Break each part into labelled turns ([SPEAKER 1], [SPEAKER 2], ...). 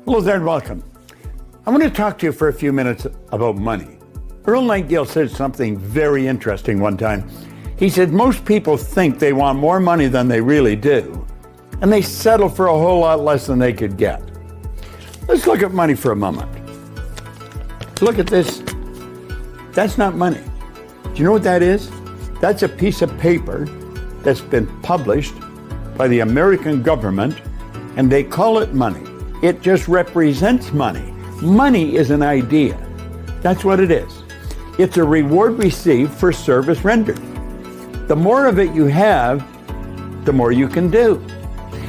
[SPEAKER 1] Hello there and welcome. I want to talk to you for a few minutes about money. Earl Nightingale said something very interesting one time. He said, most people think they want more money than they really do, and they settle for a whole lot less than they could get. Let's look at money for a moment. Look at this. That's not money. Do you know what that is? That's a piece of paper that's been published by the American government, and they call it money. It just represents money. Money is an idea. That's what it is. It's a reward received for service rendered. The more of it you have, the more you can do.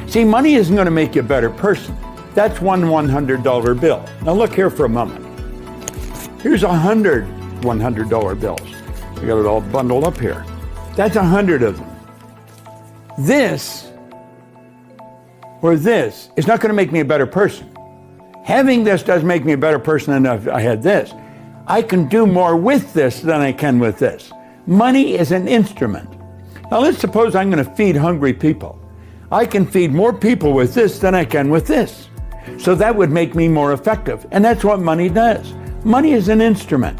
[SPEAKER 1] See, money isn't going to make you a better person. That's one $100 bill. Now look here for a moment. Here's 100 $100 bills. We got it all bundled up here. That's 100 of them. This or this is not going to make me a better person. Having this does make me a better person than if I had this. I can do more with this than I can with this. Money is an instrument. Now let's suppose I'm going to feed hungry people. I can feed more people with this than I can with this. So that would make me more effective. And that's what money does. Money is an instrument.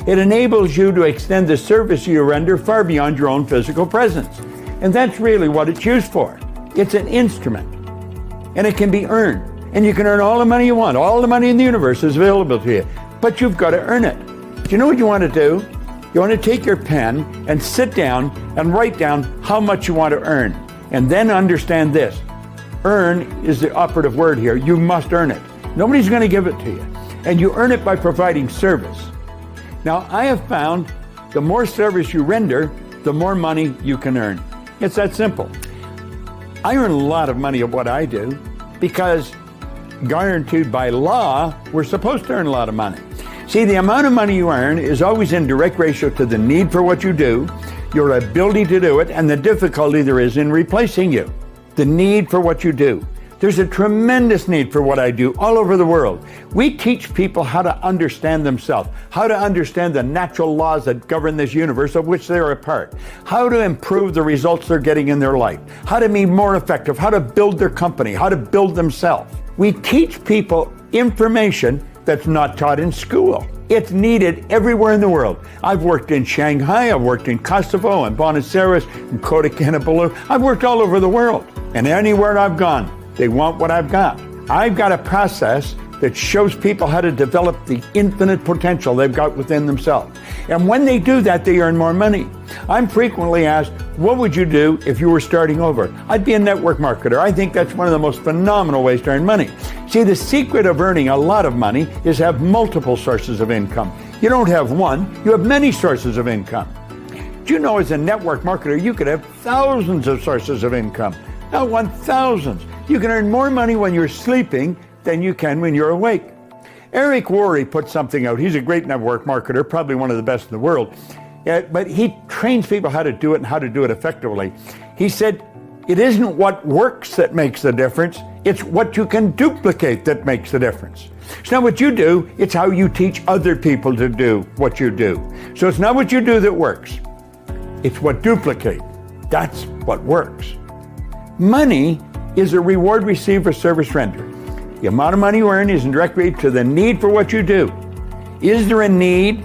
[SPEAKER 1] It enables you to extend the service you render far beyond your own physical presence. And that's really what it's used for. It's an instrument. And it can be earned. And you can earn all the money you want. All the money in the universe is available to you. But you've got to earn it. Do you know what you want to do? You want to take your pen and sit down and write down how much you want to earn. And then understand this. Earn is the operative word here. You must earn it. Nobody's going to give it to you. And you earn it by providing service. Now, I have found the more service you render, the more money you can earn. It's that simple. I earn a lot of money at what I do because guaranteed by law, we're supposed to earn a lot of money. See, the amount of money you earn is always in direct ratio to the need for what you do, your ability to do it, and the difficulty there is in replacing you. The need for what you do. There's a tremendous need for what I do all over the world. We teach people how to understand themselves, how to understand the natural laws that govern this universe of which they're a part, how to improve the results they're getting in their life, how to be more effective, how to build their company, how to build themselves. We teach people information that's not taught in school. It's needed everywhere in the world. I've worked in Shanghai, I've worked in Kosovo, and Buenos Aires, and Kota Kinabalu. I've worked all over the world. And anywhere I've gone, they want what I've got. I've got a process that shows people how to develop the infinite potential they've got within themselves. And when they do that, they earn more money. I'm frequently asked, what would you do if you were starting over? I'd be a network marketer. I think that's one of the most phenomenal ways to earn money. See, the secret of earning a lot of money is have multiple sources of income. You don't have one, you have many sources of income. Do you know as a network marketer, you could have thousands of sources of income, not 1,000. You can earn more money when you're sleeping than you can when you're awake. Eric Worre put something out. He's a great network marketer, probably one of the best in the world. But he trains people how to do it and how to do it effectively. He said, it isn't what works that makes the difference, it's what you can duplicate that makes the difference. It's not what you do, it's how you teach other people to do what you do. So it's not what you do that works, it's what duplicate. That's what works. Money is a reward received for service rendered. The amount of money you earn is in direct rate to the need for what you do. Is there a need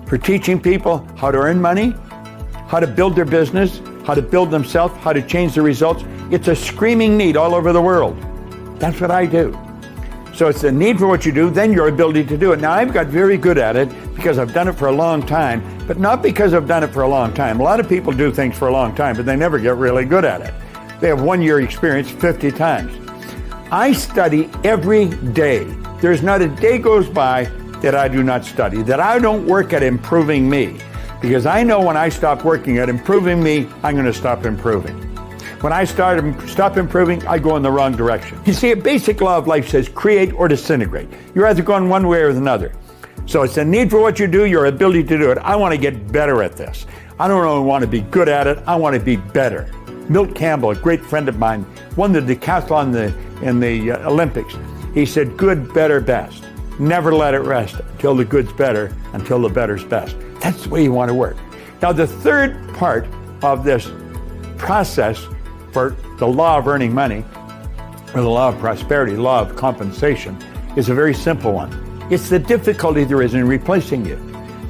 [SPEAKER 1] for teaching people how to earn money, how to build their business, how to build themselves, how to change the results? It's a screaming need all over the world. That's what I do. So it's the need for what you do, then your ability to do it. Now, I've got very good at it because I've done it for a long time, but not because I've done it for a long time. A lot of people do things for a long time, but they never get really good at it. They have 1 year experience 50 times. I study every day. There's not a day goes by that I do not study, that I don't work at improving me. Because I know when I stop working at improving me, I'm going to stop improving. When I stop improving, I go in the wrong direction. You see, a basic law of life says create or disintegrate. You're either going one way or another. So it's the need for what you do, your ability to do it. I want to get better at this. I don't only want to be good at it, I want to be better. Milt Campbell, a great friend of mine, won the decathlon in the Olympics. He said, good, better, best. Never let it rest until the good's better, until the better's best. That's the way you want to work. Now, the third part of this process for the law of earning money or the law of prosperity, law of compensation, is a very simple one. It's the difficulty there is in replacing you.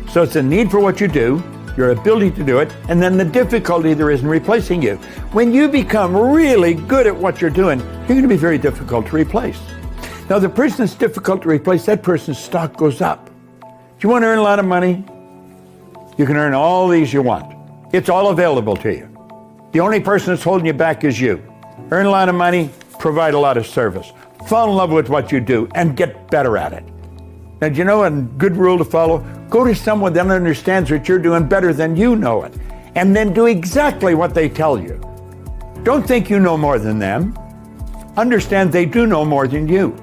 [SPEAKER 1] So it's the need for what you do, your ability to do it, and then the difficulty there is in replacing you. When you become really good at what you're doing, you're going to be very difficult to replace. Now, the person that's difficult to replace, that person's stock goes up. Do you want to earn a lot of money? You can earn all these you want. It's all available to you. The only person that's holding you back is you. Earn a lot of money, provide a lot of service. Fall in love with what you do and get better at it. Now, do you know a good rule to follow? Go to someone that understands what you're doing better than you know it, and then do exactly what they tell you. Don't think you know more than them. Understand they do know more than you.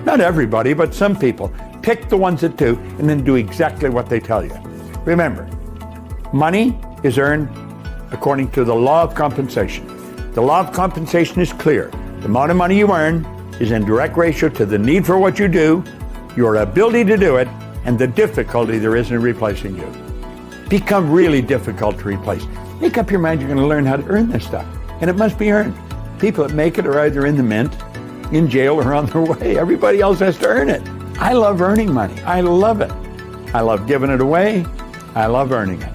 [SPEAKER 1] Not everybody, but some people. Pick the ones that do, and then do exactly what they tell you. Remember, money is earned according to the law of compensation. The law of compensation is clear. The amount of money you earn is in direct ratio to the need for what you do, your ability to do it, and the difficulty there is in replacing you. Become really difficult to replace. Make up your mind you're going to learn how to earn this stuff, and it must be earned. People that make it are either in the mint, in jail, or on their way. Everybody else has to earn it. I love earning money. I love it. I love giving it away. I love earning it.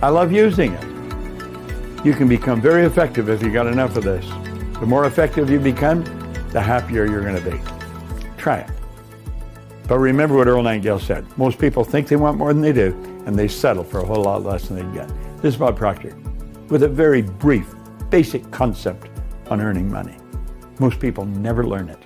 [SPEAKER 1] I love using it. You can become very effective if you got enough of this. The more effective you become, the happier you're going to be. Try it. But remember what Earl Nightingale said. Most people think they want more than they do, and they settle for a whole lot less than they get. This is Bob Proctor with a very brief, basic concept on earning money. Most people never learn it.